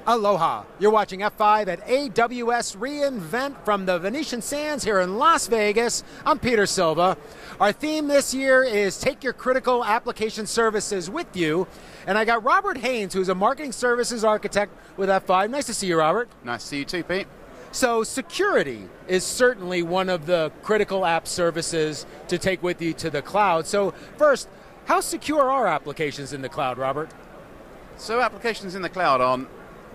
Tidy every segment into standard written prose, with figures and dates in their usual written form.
Aloha. You're watching F5 at AWS reInvent from the Venetian Sands here in Las Vegas. I'm Peter Silva. Our theme this year is take your critical application services with you. And I got Robert Haynes, who's a marketing services architect with F5. Nice to see you, Robert. Nice to see you too, Pete. So security is certainly one of the critical app services to take with you to the cloud. So first, how secure are applications in the cloud, Robert? So applications in the cloud aren't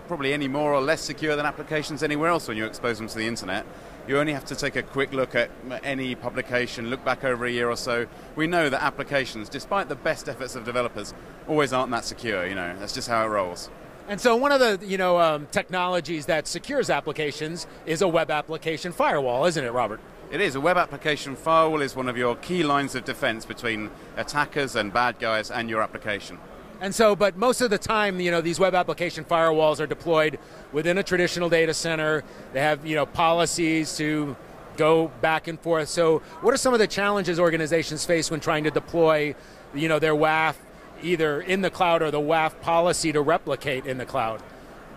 probably any more or less secure than applications anywhere else when you expose them to the internet. You only have to take a quick look at any publication, look back over a year or so. We know that applications, despite the best efforts of developers, always aren't that secure, that's just how it rolls. And so one of the technologies that secures applications is a web application firewall, isn't it, Robert? It is. A web application firewall is one of your key lines of defense between attackers and bad guys and your application. And so, but most of the time, these web application firewalls are deployed within a traditional data center. They have, policies to go back and forth. So what are some of the challenges organizations face when trying to deploy, their WAF either in the cloud or the WAF policy to replicate in the cloud?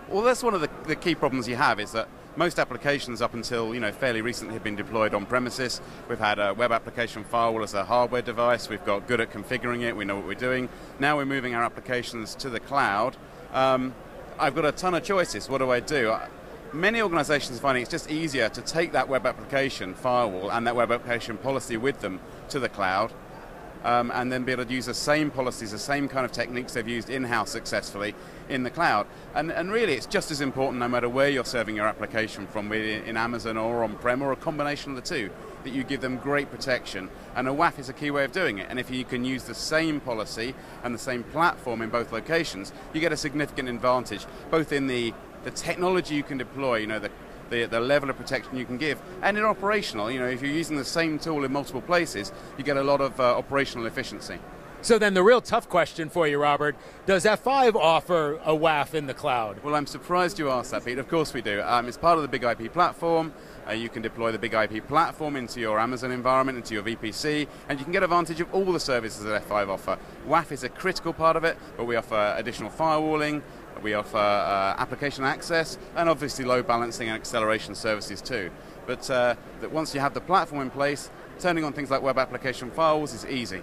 Well, that's one of the key problems you have is that most applications up until fairly recently have been deployed on premises. We've had a web application firewall as a hardware device. We've got good at configuring it. We know what we're doing. Now we're moving our applications to the cloud. I've got a ton of choices. What do I do? Many organizations are finding it's just easier to take that web application firewall and that web application policy with them to the cloud. And then be able to use the same policies, the same kind of techniques they've used in-house successfully in the cloud. And really, it's just as important no matter where you're serving your application from, whether in Amazon or on-prem or a combination of the two, that you give them great protection. And a WAF is a key way of doing it. And if you can use the same policy and the same platform in both locations, you get a significant advantage, both in the technology you can deploy, the level of protection you can give, and in operational, if you're using the same tool in multiple places, you get a lot of operational efficiency. So then the real tough question for you, Robert, does F5 offer a WAF in the cloud? Well, I'm surprised you asked that, Pete. Of course we do. It's part of the Big IP platform. You can deploy the Big IP platform into your Amazon environment, into your VPC, and you can get advantage of all the services that F5 offer. WAF is a critical part of it, but we offer additional firewalling, we offer application access, and obviously load balancing and acceleration services too. But that once you have the platform in place, turning on things like web application firewalls is easy.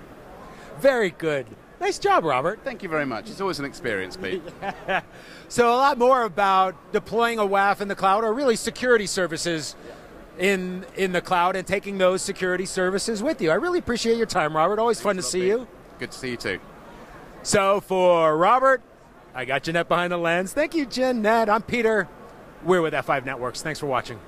Very good. Nice job, Robert. Thank you very much. It's always an experience, Pete. So a lot more about deploying a WAF in the cloud, or really security services in the cloud, and taking those security services with you. I really appreciate your time, Robert. Always fun to see you. Good to see you too. So for Robert, I got Jeanette behind the lens. Thank you, Jeanette. I'm Peter. We're with F5 Networks. Thanks for watching.